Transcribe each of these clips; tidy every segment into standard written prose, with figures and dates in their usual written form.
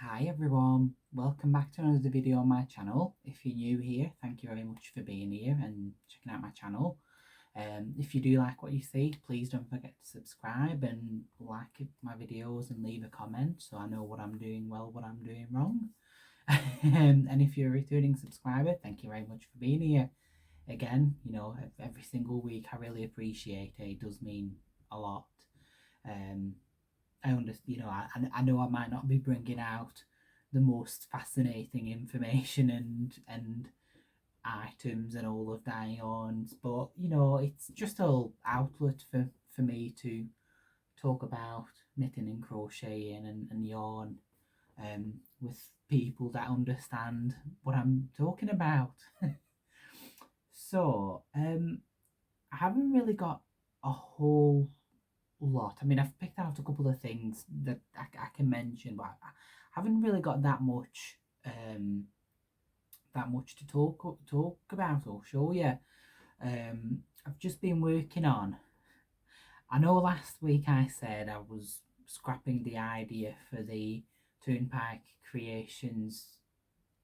Hi everyone, welcome back to another video on my channel. If you're new here, thank you very much for being here and checking out my channel. If you do like what you see, please don't forget to subscribe and like my videos and leave a comment so I know what I'm doing well, what I'm doing wrong. And if you're a returning subscriber, thank you very much for being here. Again, every single week I really appreciate it. It does mean a lot. I understand, I know I might not be bringing out the most fascinating information and items and all of that yarns, but it's just a outlet for me to talk about knitting and crocheting and yarn with people that understand what I'm talking about. So I haven't really got a whole lot. I mean, I've picked out a couple of things that I can mention, but I haven't really got that much to talk about or show you. I've just been working on. I know last week I said I was scrapping the idea for the Turnpike Creations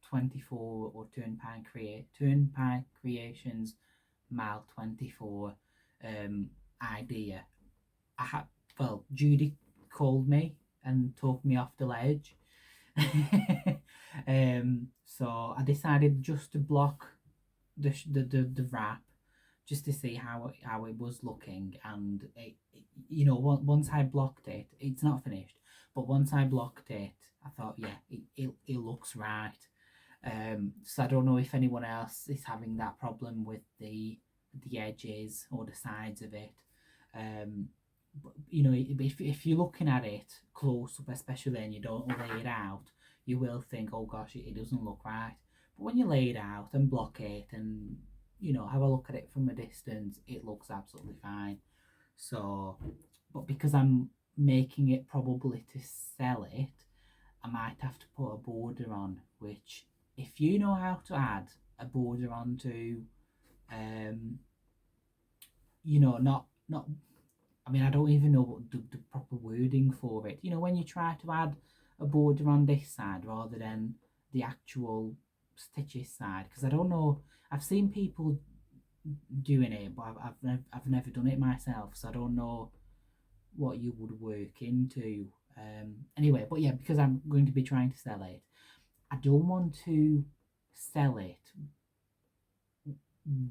24 or Turnpike Creations Mile 24 idea. I had Judy called me and talked me off the ledge. So I decided just to block the wrap just to see how it was looking, and once I blocked it, it's not finished, but once I blocked it, I thought, yeah, it looks right. So I don't know if anyone else is having that problem with the edges or the sides of it. But, if you're looking at it close up, especially, and you don't lay it out, you will think, oh gosh, it doesn't look right. But when you lay it out and block it and have a look at it from a distance, it looks absolutely fine. So, but because I'm making it probably to sell it, I might have to put a border on, which, if you know how to add a border onto, not, I mean, I don't even know what the proper wording for it. When you try to add a border on this side rather than the actual stitches side, because I don't know. I've seen people doing it, but I've never done it myself, so I don't know what you would work into. Anyway, but yeah, because I'm going to be trying to sell it, I don't want to sell it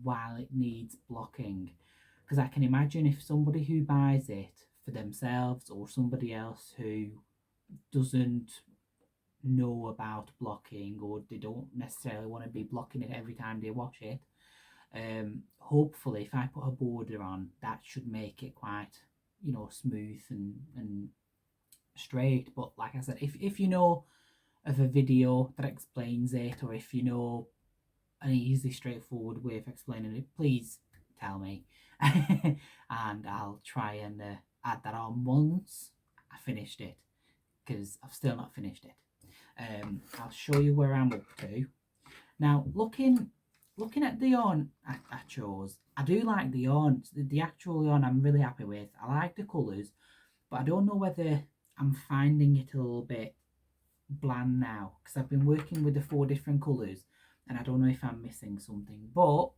while it needs blocking, because I can imagine if somebody who buys it for themselves or somebody else who doesn't know about blocking, or they don't necessarily want to be blocking it every time they wash it, hopefully if I put a border on, that should make it quite smooth and straight. But like I said, if you know of a video that explains it, or if you know an easy, straightforward way of explaining it, please tell me, and I'll try and add that on once I finished it, because I've still not finished it. I'll show you where I'm up to now. Looking at the yarn I chose, I do like the yarn. The actual yarn I'm really happy with. I like the colours, but I don't know whether I'm finding it a little bit bland now, because I've been working with the 4 different colours and I don't know if I'm missing something, but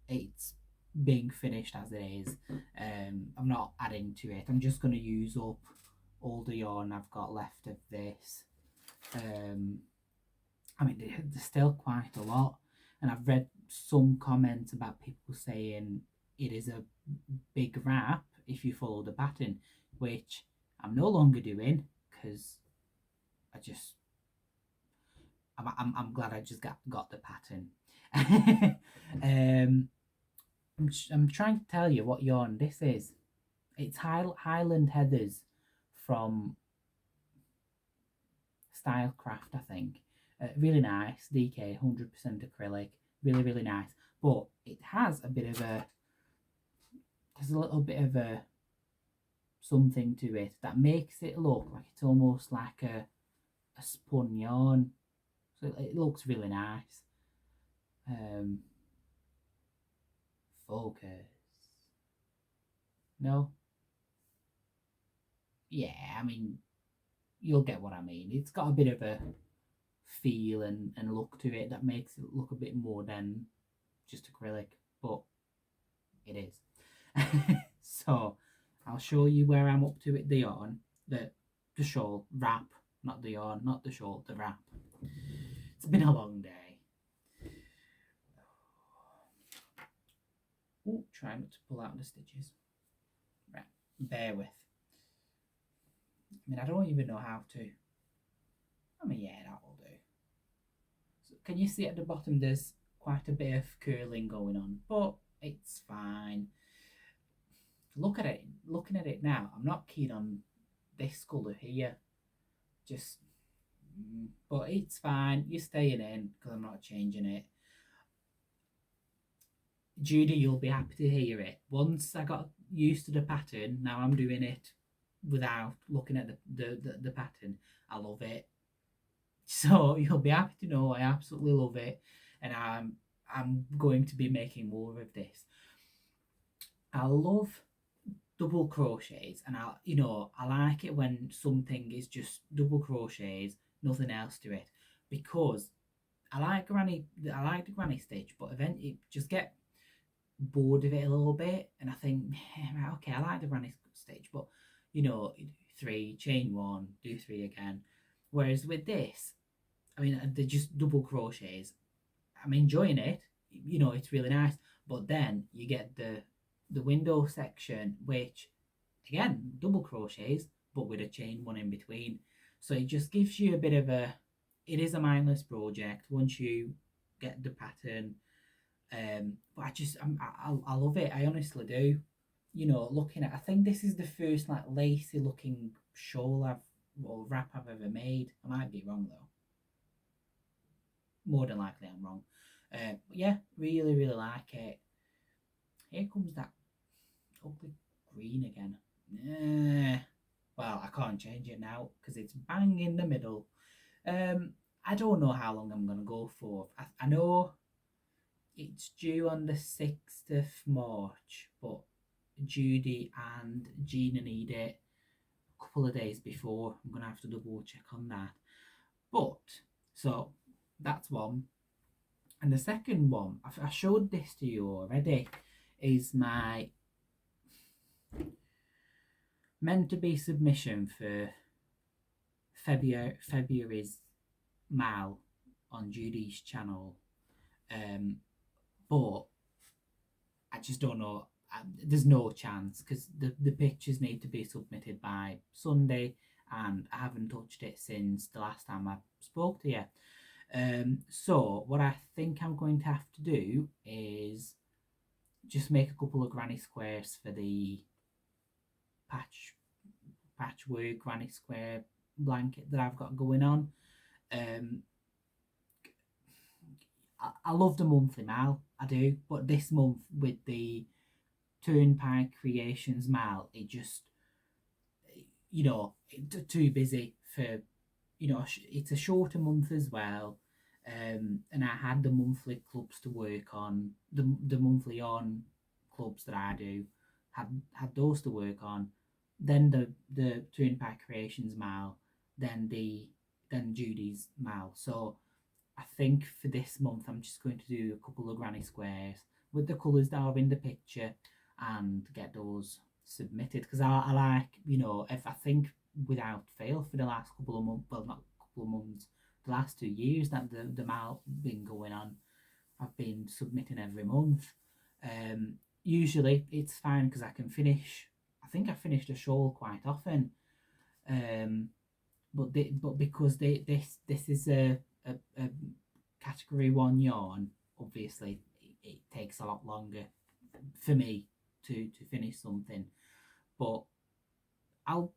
it's being finished as it is. I'm not adding to it. I'm just going to use up all the yarn I've got left of this. I mean, there's still quite a lot, and I've read some comments about people saying it is a big wrap if you follow the pattern, which I'm no longer doing, because I'm glad I just got the pattern. I'm trying to tell you what yarn this is. It's Highland Heathers from Style Craft, I think. Really nice, DK, 100% acrylic, really nice. But it has there's a little bit of a something to it that makes it look like it's almost like a spun yarn. So it looks really nice. Focus. No. Yeah, I mean, you'll get what I mean. It's got a bit of a feel and look to it that makes it look a bit more than just acrylic, but it is. So I'll show you where I'm up to with the yarn, the shawl wrap, not the yarn, not the shawl, the wrap. It's been a long day. Oh, try not to pull out the stitches. Right, bear with. I mean, I don't even know how to. I mean, yeah, that will do. So can you see at the bottom there's quite a bit of curling going on, but it's fine. Looking at it now, I'm not keen on this colour here. Just, but it's fine. You're staying in because I'm not changing it. Judy, you'll be happy to hear it. Once I got used to the pattern, now I'm doing it without looking at the pattern. I love it. So you'll be happy to know I absolutely love it, and I'm going to be making more of this. I love double crochets, and I like it when something is just double crochets, nothing else to it, because I like the granny stitch, but eventually it just get bored of it a little bit, and I think, okay, I like the granny stitch, but 3, chain 1, do 3 again. Whereas with this, I mean, they're just double crochets. I'm enjoying it, it's really nice, but then you get the window section, which again, double crochets, but with a chain 1 in between. So it just gives you a bit of it is a mindless project once you get the pattern. But I love it. I honestly do. Looking at, I think this is the first like lacy looking shawl or wrap I've ever made. I might be wrong though. More than likely I'm wrong. But yeah, really, really like it. Here comes that ugly green again. Well, I can't change it now because it's bang in the middle. I don't know how long I'm going to go for. I know it's due on the 6th of March, but Judy and Gina need it a couple of days before. I'm going to have to double check on that. But, so, that's one. And the second one, I showed this to you already, is my meant to be submission for February's Mal on Judy's channel. But I just don't know. There's no chance because the pictures need to be submitted by Sunday, and I haven't touched it since the last time I spoke to you. So what I think I'm going to have to do is just make a couple of granny squares for the patchwork granny square blanket that I've got going on. I love the monthly Mal, I do, but this month with the Turnpike Creations Mal, it just, too busy for, it's a shorter month as well. And I had the monthly clubs to work on, the monthly yarn clubs that I do, had those to work on. Then the Turnpike Creations Mal, then Judy's Mal. So I think for this month I'm just going to do a couple of granny squares with the colours that are in the picture and get those submitted, because I like, if I think without fail for the last couple of months, well, not couple of months, the last 2 years that the Mal been going on, I've been submitting every month. Usually it's fine because I can finish. I think I finished a shawl quite often, but because this is a category 1 yarn, obviously it takes a lot longer for me to finish something. But I'll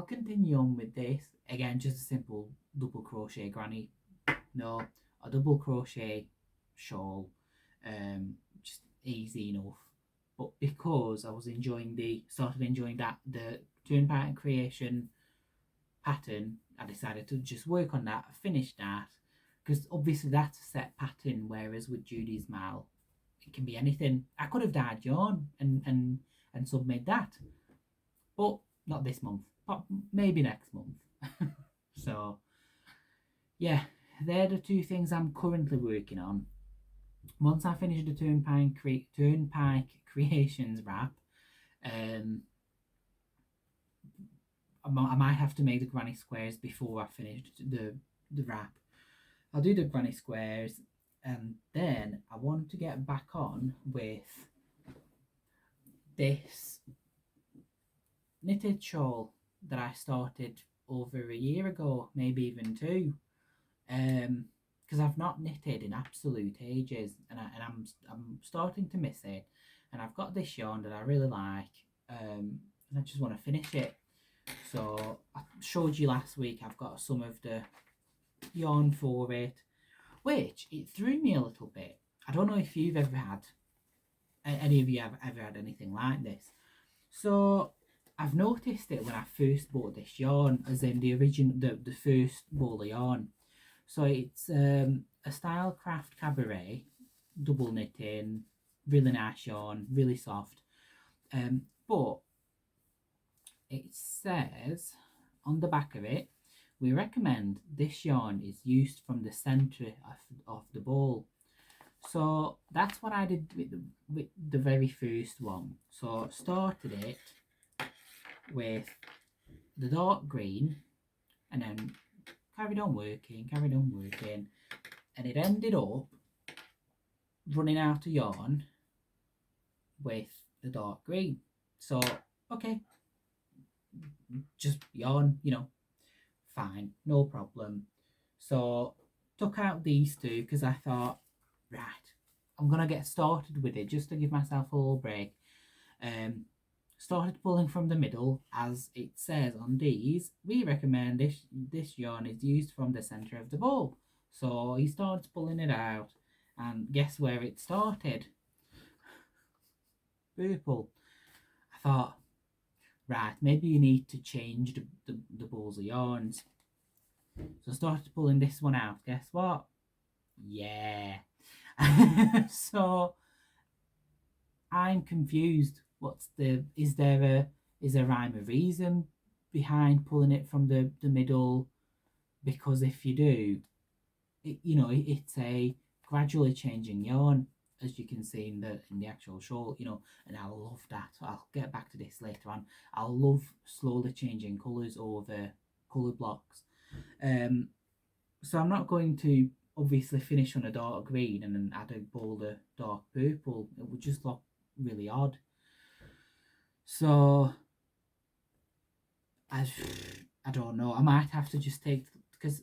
continue on with this again, just a simple double crochet granny, no, a double crochet shawl, just easy enough. But because I was started enjoying that the Turnpike Creation pattern, I decided to just work on that, finish that, because obviously that's a set pattern, whereas with Judy's Mal it can be anything. I could have dyed yarn and submit that, but not this month, but maybe next month. So yeah, they're the two things I'm currently working on. Once I finish the Turnpike Creations wrap, um, I might have to make the granny squares before I finish the wrap. I'll do the granny squares, and then I want to get back on with this knitted shawl that I started over a year ago, maybe even two. Because I've not knitted in absolute ages, and I'm starting to miss it. And I've got this yarn that I really like, and I just want to finish it. So I showed you last week. I've got some of the yarn for it, which it threw me a little bit. I don't know if you've ever had any of you have ever had anything like this. So I've noticed it when I first bought this yarn, as in the original, the first ball of yarn. So it's a style craft cabaret, double knitting, really nice yarn, really soft. But it says on the back of it, we recommend this yarn is used from the centre of the ball. So that's what I did with the very first one. So started it with the dark green, and then carried on working, and it ended up running out of yarn with the dark green. So, okay, just yarn, fine, no problem. So, took out these two because I thought, right, I'm going to get started with it just to give myself a little break. Started pulling from the middle, as it says on these. We recommend this yarn is used from the center of the ball. So he starts pulling it out, and guess where it started? Purple. I thought, right, maybe you need to change the balls of yarns. So I started pulling this one out. Guess what? Yeah. So I'm confused. Is there a rhyme or reason behind pulling it from the middle? Because if you do, it's a gradually changing yarn, as you can see in the actual shawl, and I love that. I'll get back to this later on. I love slowly changing colours over colour blocks. So I'm not going to obviously finish on a dark green and then add a bolder dark purple. It would just look really odd. So I don't know. I might have to just take, because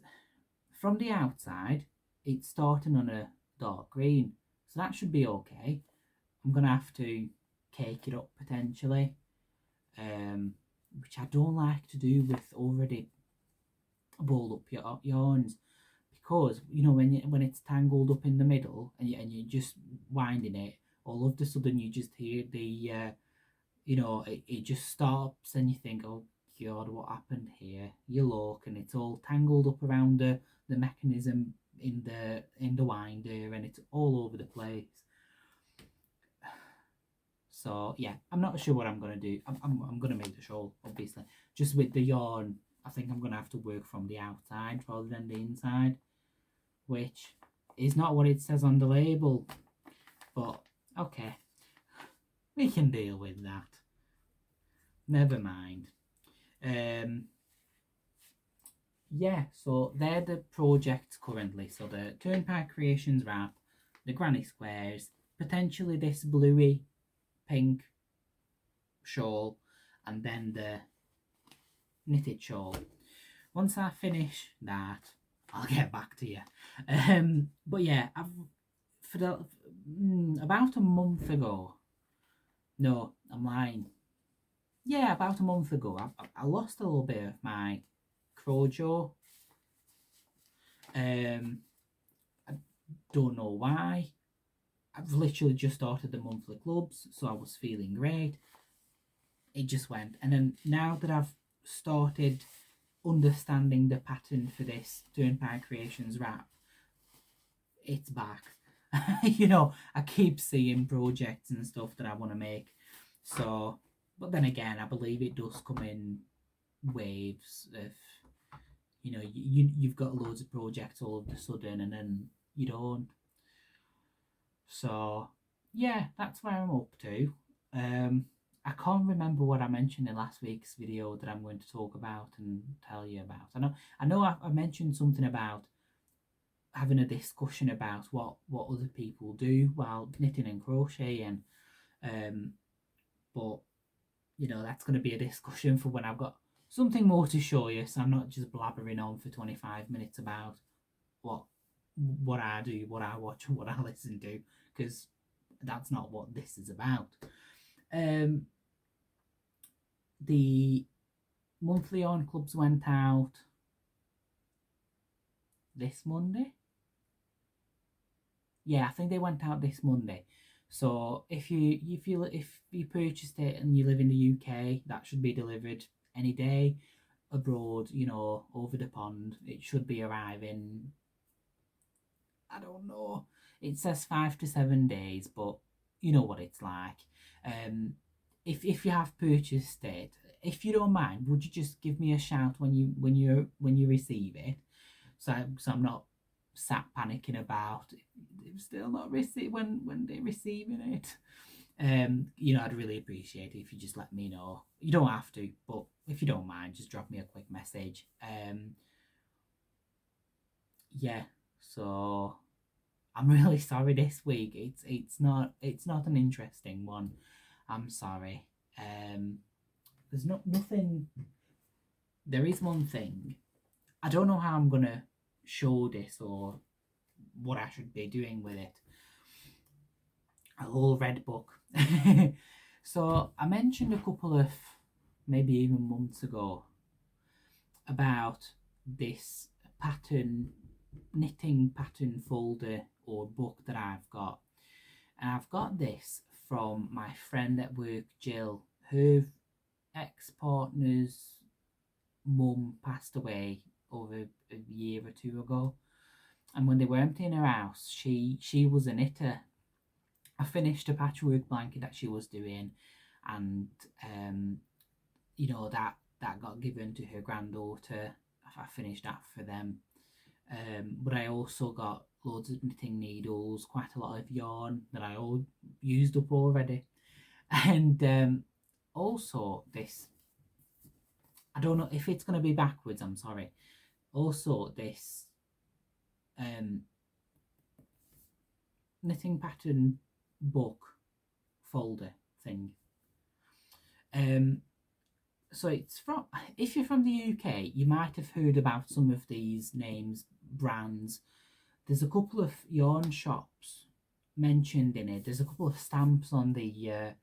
from the outside it's starting on a dark green, so that should be okay. I'm gonna have to cake it up potentially, which I don't like to do with already balled up yarns, because when it's tangled up in the middle and you're just winding it, all of a sudden you just hear the it just stops, and you think, oh god, what happened here? You look and it's all tangled up around the mechanism in the winder, and it's all over the place. So yeah, I'm not sure what I'm gonna do. I'm gonna make the shawl, obviously. Just with the yarn, I think I'm gonna have to work from the outside rather than the inside, which is not what it says on the label. But okay, we can deal with that. Never mind. Yeah, so they're the projects currently. So the Turnpike Creations wrap, the granny squares, potentially this bluey pink shawl, and then the knitted shawl. Once I finish that, I'll get back to you. But yeah, about a month ago. No, I'm lying. Yeah, about a month ago, I lost a little bit of my crojo. I don't know why. I've literally just started the monthly clubs, so I was feeling great. It just went, and then now that I've started understanding the pattern for this Turnpike Creations wrap, it's back. I keep seeing projects and stuff that I want to make. So, but then again, I believe it does come in waves of, you know, you've got loads of projects all of a sudden, and then you don't. So yeah, that's where I'm up to. I can't remember what I mentioned in last week's video that I'm going to talk about and tell you about. I know I mentioned something about having a discussion about what other people do while knitting and crocheting, but you know, that's going to be a discussion for when I've got something more to show you, so I'm not just blabbering on for 25 minutes about what what I do, what I watch, and what I listen to, because that's not what this is about. The monthly yarn clubs went out this Monday. Yeah, I think they went out this Monday. So if you purchased it and you live in the UK, that should be delivered any day. Abroad, you know, over the pond, it should be arriving, I don't know. It says 5 to 7 days, but you know what it's like. If you have purchased it, if you don't mind, would you just give me a shout when you receive it, so I'm not sat panicking about they're still not receive when they're receiving it. You know, I'd really appreciate it if you just let me know. You don't have to, but if you don't mind, just drop me a quick message. Yeah, so I'm really sorry this week. It's not an interesting one. I'm sorry. There's nothing. There is one thing. I don't know how I'm gonna show this or what I should be doing with it. A whole red book. So I mentioned a couple of maybe even months ago about this knitting pattern folder or book that I've got. And I've got this from my friend at work, Jill. Her ex-partner's mum passed away over a year or two ago. And when they were emptying her house, she was a knitter. I finished a patchwork blanket that she was doing, and you know, that got given to her granddaughter. I finished that for them. But I also got loads of knitting needles, quite a lot of yarn that I all used up already, and also this. I don't know if it's going to be backwards. I'm sorry. Also, this knitting pattern book folder thing. So it's from, if you're from the UK, you might have heard about some of these names, brands. There's a couple of yarn shops mentioned in it. There's a couple of stamps on the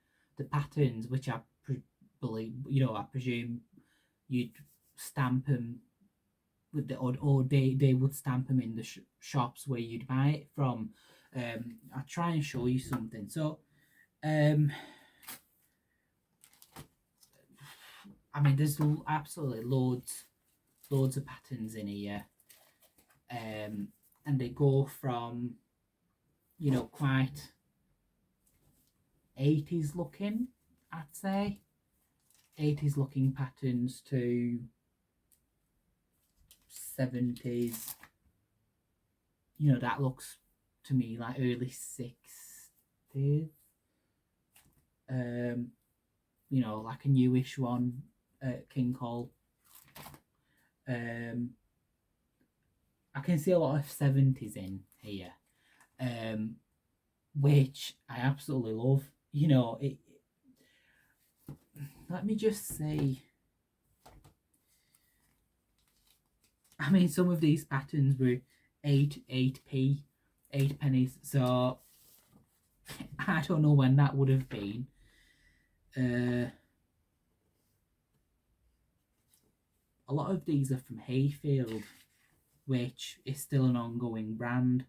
patterns, which I believe, you know, I presume you'd stamp them with the, or they would stamp them in the shops where you'd buy it from. I'll try and show you something. So I mean, there's absolutely loads of patterns in here, and they go from, you know, quite 80s looking, I'd say, 80s looking patterns to 70s. You know, that looks to me like early 60s. You know, like a newish one, King Cole. I can see a lot of 70s in here, which I absolutely love. You know, let me just say, I mean, some of these patterns were 8 pennies, so I don't know when that would have been. A lot of these are from Hayfield, which is still an ongoing brand.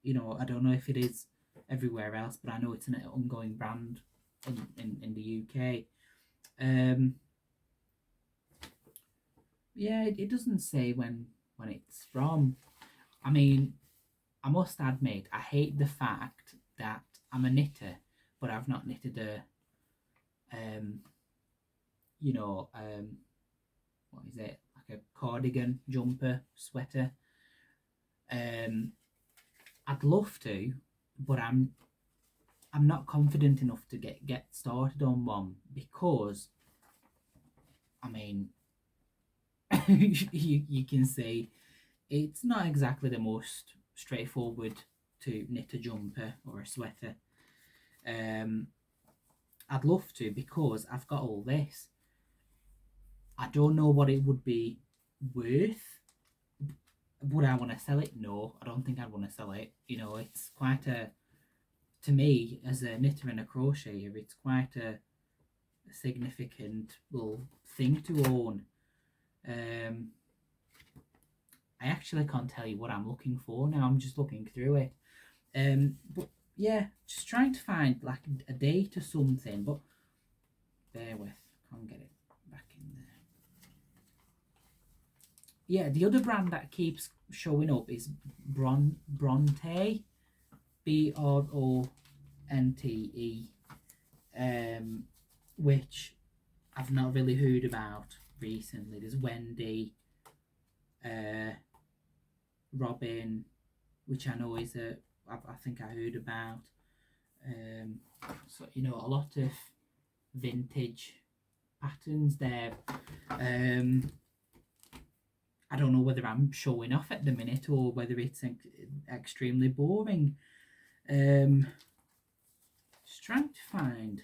You know, I don't know if it is everywhere else, but I know it's an ongoing brand in the UK. Yeah, it doesn't say when it's from. I mean, I must admit, I hate the fact that I'm a knitter, but I've not knitted a you know, what is it, like like a cardigan, jumper, sweater. I'd love to, but I'm not confident enough to get started on one, because I mean you can see it's not exactly the most straightforward to knit a jumper or a sweater. I'd love to, because I've got all this. I don't know what it would be worth. Would I want to sell it? No, I don't think I'd want to sell it. You know, it's quite a, to me, as a knitter and a crocheter, it's quite a significant little thing to own. I actually can't tell you what I'm looking for now. I'm just looking through it. But yeah, just trying to find like a date or something. But bear with, can't get it back in there. Yeah, the other brand that keeps showing up is Bronte, BRONTE, which I've not really heard about recently. There's Wendy, Robin, which I know is I think I heard about. So, you know, a lot of vintage patterns there. I don't know whether I'm showing off at the minute or whether it's extremely boring. Just trying to find,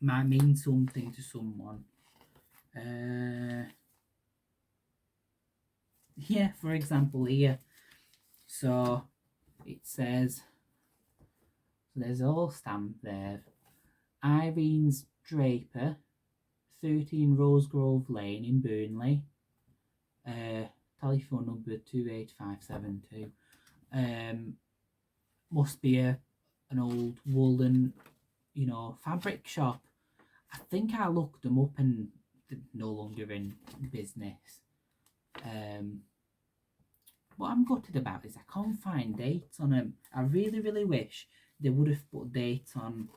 might mean something to someone. Yeah, for example here, so it says, so there's a little stamp there, Irene's Draper, 13 Rosegrove Lane in Burnley, telephone number 28572. Must be an old woolen, you know, fabric shop. I think I looked them up and they're no longer in business. What I'm gutted about is I can't find dates on them. I really, really wish they would have put dates on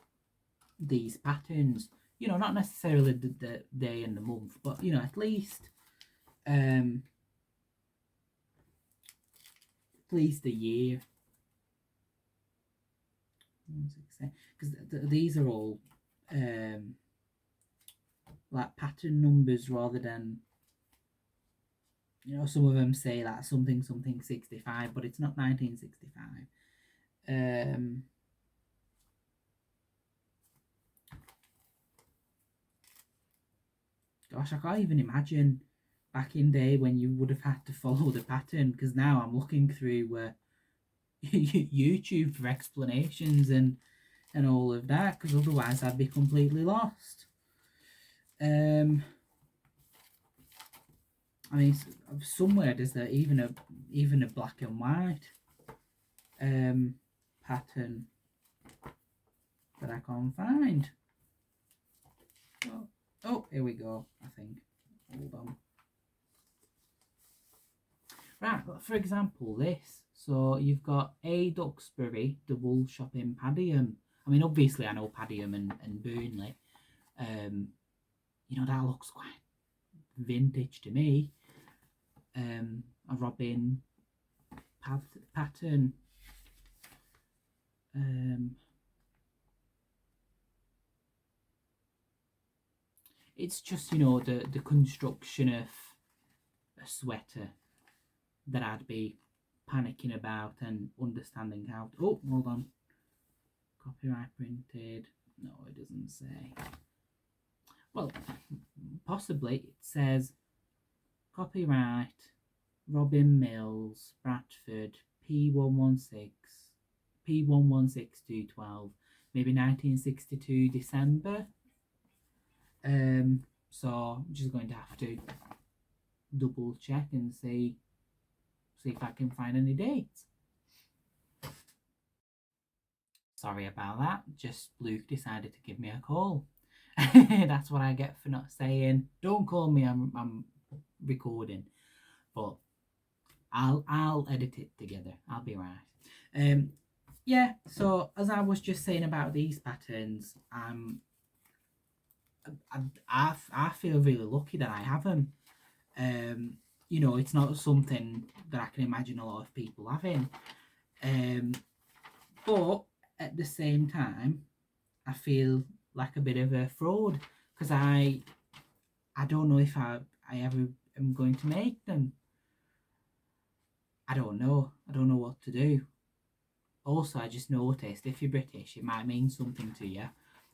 these patterns. You know, not necessarily the day and the month, but, you know, at least the year. Because these are all like pattern numbers rather than, you know, some of them say like something 65, but it's not 1965. Gosh, I can't even imagine back in day when you would have had to follow the pattern, because now I'm looking through YouTube for explanations and all of that, because otherwise I'd be completely lost. I mean, somewhere there's even a black and white pattern that I can't find. Oh, here we go, I think. Hold on. Right, for example, this. So you've got A. Duxbury, the wool shop in Padiham. I mean, obviously I know Padiham and Burnley. You know, that looks quite vintage to me. A Robin pattern. It's just, you know, the construction of a sweater that I'd be panicking about and understanding how to, oh, hold on, copyright printed, no, it doesn't say. Well, possibly it says copyright Robin Mills, Bradford, P116212, maybe 1962 December. So I'm just going to have to double check and see if I can find any dates. Sorry about that, just Luke decided to give me a call. That's what I get for not saying, don't call me, I'm recording. But I'll edit it together, I'll be right. Yeah, so as I was just saying about these patterns, I feel really lucky that I have them. You know, it's not something that I can imagine a lot of people having. But at the same time, I feel like a bit of a fraud because I don't know if I ever am going to make them. I don't know. I don't know what to do. Also, I just noticed if you're British, it might mean something to you.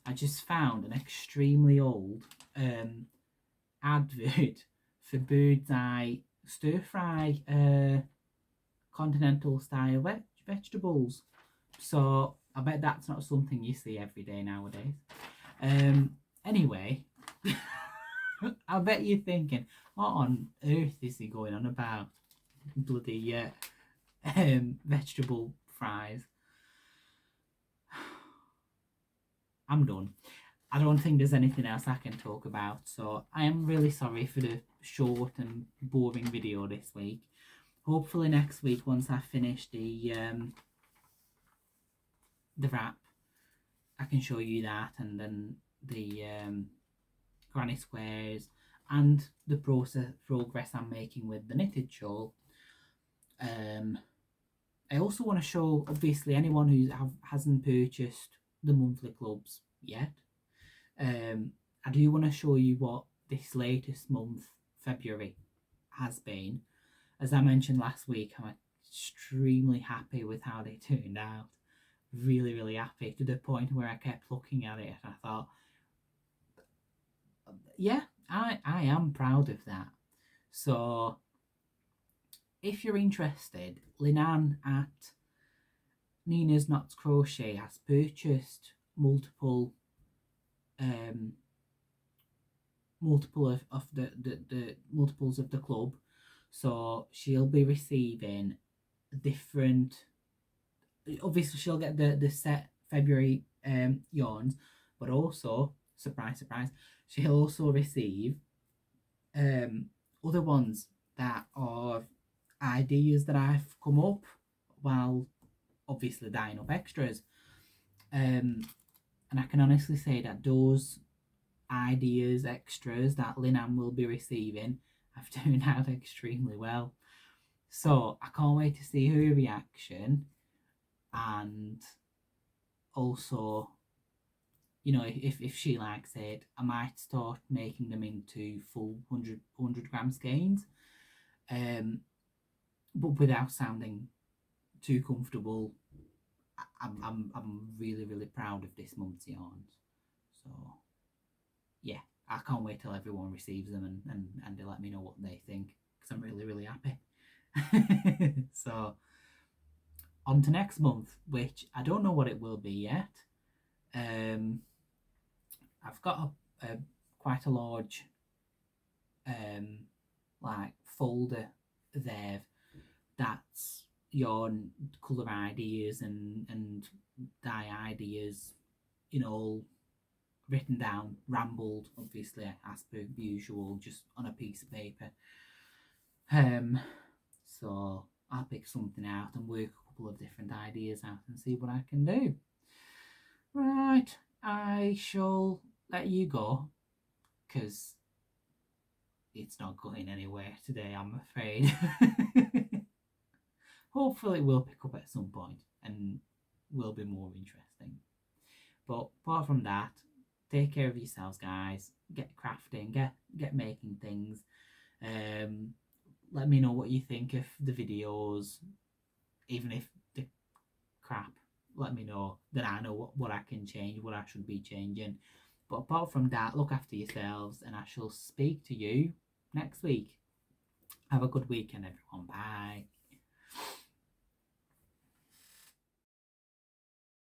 I just found an extremely old advert for bird's eye stir fry continental style vegetables. So I bet that's not something you see every day nowadays. Anyway, I bet you're thinking, what on earth is he going on about? Bloody vegetable fries. I'm done. I don't think there's anything else I can talk about, so I am really sorry for the short and boring video this week. Hopefully next week, once I finish the wrap, I can show you that, and then the granny squares and the progress I'm making with the knitted shawl. I also want to show, obviously, anyone who hasn't purchased the monthly clubs yet. I do want to show you what this latest month, February, has been. As I mentioned last week, I'm extremely happy with how they turned out. Really, really happy, to the point where I kept looking at it and I thought, yeah, I am proud of that. So if you're interested, Linan at Nina's Knots Crochet has purchased multiple of the multiples of the club, so she'll be receiving different, obviously she'll get the set February yarns, but also, surprise surprise, she'll also receive other ones that are ideas that I've come up while obviously dyeing up extras, and I can honestly say that those ideas, extras that Linan will be receiving have turned out extremely well. So I can't wait to see her reaction, and also, you know, if she likes it, I might start making them into full 100 gram skeins, but without sounding too comfortable. I'm really, really proud of this month's yarns. So yeah, I can't wait till everyone receives them and they let me know what they think, because I'm really, really happy. So on to next month, which I don't know what it will be yet. I've got a quite a large like folder there that's yarn colour ideas and dye ideas, you know, all written down, rambled, obviously, as per usual, just on a piece of paper. So I'll pick something out and work a couple of different ideas out and see what I can do. Right, I shall let you go, because it's not going anywhere today, I'm afraid. Hopefully it will pick up at some point and will be more interesting. But apart from that, take care of yourselves, guys. Get crafting, get making things. Let me know what you think of the videos, even if the crap. Let me know, then I know what I can change, what I should be changing. But apart from that, look after yourselves, and I shall speak to you next week. Have a good weekend, everyone. Bye.